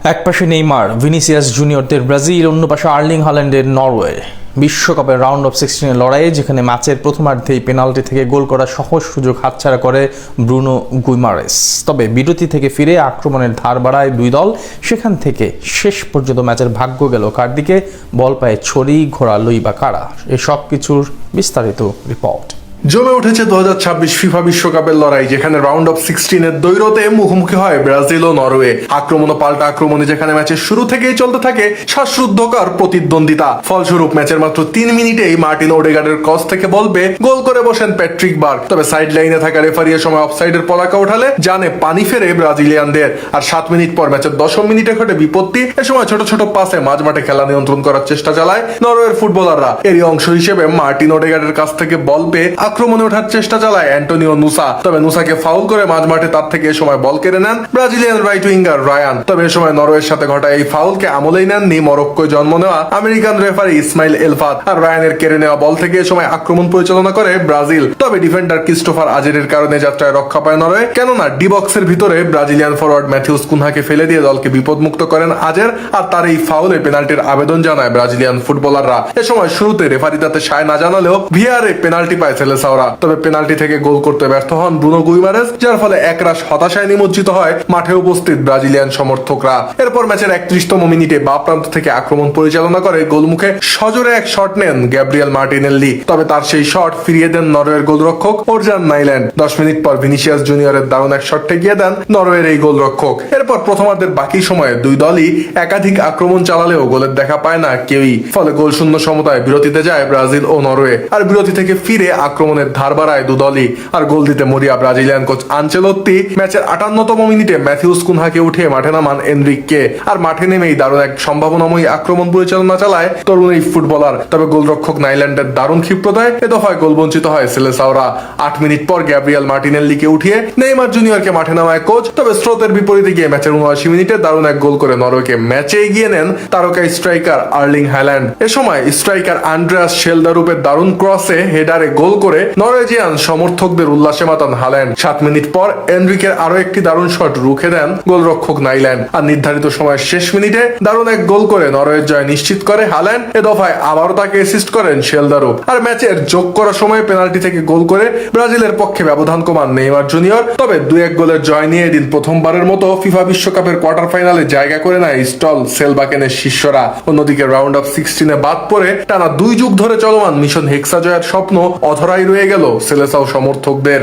একপাশে Neymar, Vinicius জুনিয়রদের Brazil, অন্য পাশে আর্লিং হল্যান্ডের নরওয়ে। বিশ্বকাপের রাউন্ড অফ 16 লড়াইয়ে যেখানে ম্যাচের প্রথমার্ধেই পেনাল্টি থেকে গোল করার সহজ সুযোগ হাতছাড়া করে ব্রুনো গুইমারেস, তবে বিরতি থেকে ফিরে আক্রমণের ধার বাড়ায় দুই দল। সেখান থেকে শেষ পর্যন্ত ম্যাচের ভাগ্য গেল কার দিকে, বল পায়ে ছড়ি ঘোরালই বা কারা, এসব কিছুর বিস্তারিত রিপোর্ট। জমে উঠেছে 2026 ফিফা বিশ্বকাপের লড়াই, যেখানে রাউন্ড অফ 16 দ্বৈরথে মুখোমুখি হয় ব্রাজিল ও নরওয়ে। আক্রমণ ও পাল্টা আক্রমণে যেখানে ম্যাচের শুরু থেকেই চলতে থাকে শ্বাসরুদ্ধকর প্রতিদ্বন্দ্বিতা। ফলস্বরূপ ম্যাচের মাত্র 3 মিনিটেই মার্টিন ওডেগার্ডের ক্রস থেকে বল পেয়ে গোল করে বসেন প্যাট্রিক বার্গ। তবে সাইড লাইনে থাকা রেফারি এ সময় অফসাইডের পতাকা ওঠালে জানে পানি ফেরে ব্রাজিলিয়ানদের। আর 7 মিনিট পর ম্যাচের 10 মিনিটে ঘটে বিপত্তি। এ সময় ছোট ছোট পাসে মাঝমাঠে খেলা নিয়ন্ত্রণ করার চেষ্টা চালায় নরওয়ের ফুটবলাররা। এরই অংশ হিসেবে মার্টিন ওডেগার্ডের কাছ থেকে বল পেয়ে আক্রমণে ওঠার চেষ্টা চালায় অ্যান্টোনিও নুসা। তবে নুসাকে ফাউল করে মাঝমাঠে তার থেকে এ সময় বল কেড়ে নেন ব্রাজিলিয়ান রাইট উইঙ্গার রায়ান। তবে এ সময় নরওয়ের সাথে ঘটা এই ফাউলকে আমলেই নেননি মরক্কোয় জন্ম নেওয়া আমেরিকান রেফারি ইসমাইল এলফাত। আর রায়ানের কেড়ে নেওয়া বল থেকে এ সময় আক্রমণ পরিচালনা করে ব্রাজিল। তবে ডিফেন্ডার ক্রিস্টোফার আজেরের কারণে যাত্রায় রক্ষা পায় নরওয়ে, কেননা ডি বক্সের ভিতরে ব্রাজিলিয়ান ফরওয়ার্ড ম্যাথিউস কুনহাকে ফেলে দিয়ে দলকে বিপদমুক্ত করেন আজের। আর তার এই ফাউলে পেনাল্টির আবেদন জানায় ব্রাজিলিয়ান ফুটবলাররা। এ সময় শুরুতে রেফারি তাতে সায় না জানালেও ভিআরে পেনাল্টি পায় সেলেসাওরা। তবে পেনাল্টি থেকে গোল করতে ব্যর্থ হন ব্রুনো গুইমারেস, যার ফলে একরাশ হতাশায় নিমজ্জিত হয় মাঠে উপস্থিত ব্রাজিলিয়ান সমর্থকরা। এরপর ম্যাচের 31তম মিনিটে বাঁ প্রান্ত থেকে আক্রমণ পরিচালনা করে গোলমুখে সজোরে এক শট নেন গ্যাব্রিয়েল মার্টিনেল্লি। তবে তার সেই শট ফিরিয়ে দেন নরওয়ের গোলরক্ষক ওরজান নাইল্যান্ড। 10 মিনিট পর ভিনিসিয়াস জুনিয়রের দারুণ এক শট ঠেকিয়ে দেন নরওয়ের এই গোলরক্ষক। এরপর প্রথমার্ধের বাকি সময়ে দুই দলই একাধিক আক্রমণ চালালেও গোলের দেখা পায় না কেউই। ফলে গোল শূন্য সমতায় বিরতিতে যায় ব্রাজিল ও নরওয়ে। আর বিরতি থেকে ফিরে আক্রমণের ধার বাড়ায় দু দলই। আর গোল দিতে মরিয়া ব্রাজিলিয়ান কোচ আনচেলোত্তি ম্যাচের 58তম মিনিটে ম্যাথিউস কুনহাকে উঠে মাঠে নামান এনরিককে। আর মাঠে নেমেই দারুণ এক সম্ভাবনাময়ী আক্রমণ পরিচালনা চালায় তরুণ এই ফুটবলার। তবে গোলরক্ষক নাইল্যান্ডের দারুণ ক্ষিপ্রতায় এ দফায় গোল বঞ্চিত হয় সেলেসাওরা। 8 মিনিট পর গ্যাব্রিয়েল মার্টিনেল্লিকে উঠিয়ে নেইমার জুনিয়রকে মাঠে নামায় কোচ। তবে স্রোতের বিপরীতে গিয়ে ম্যাচের 79 মিনিটে দারুণ এক গোল করে নরওয়েকে ম্যাচে এগিয়ে নেন তারকা স্ট্রাইকার আর্লিং হ্যাল্যান্ড। এ সময় স্ট্রাইকার আন্ড্রেয়াস শেলদারুপের দারুণ ক্রসে হেডারে গোল করে নরওয়েজিয়ান সমর্থকদের উল্লাসে মাতান হ্যাল্যান্ড। 7 মিনিট পর এনরিকের আরো একটি দারুণ শট রুখে দেন গোলরক্ষক নাইল্যান্ড। আর নির্ধারিত সময়ের শেষ মিনিটে দারুণ এক গোল করে নরওয়ের জয় নিশ্চিত করে হ্যাল্যান্ড। এ দফায় আবারও তাকে অ্যাসিস্ট করেন শেলদারুপ। আর ম্যাচের যোগ করার সময় পেনাল্টি থেকে গোল করে ব্রাজিলের পক্ষে ব্যবধান কমান নেইমার জুনিয়র। তবে 2-1 গোলের জয় নিয়ে এদিন প্রথমবারের মতো ফিফা বিশ্বকাপের কোয়ার্টার ফাইনালে জায়গা করে নেয় স্টল সেলবাকেনের শিষ্যরা। অন্যদিকে রাউন্ড অফ 16 বাদ পড়ে টানা 2 যুগ ধরে চলমান মিশন হেক্সা জয়ের স্বপ্ন অধরাই রয়ে গেল সেলেসাও সমর্থকদের।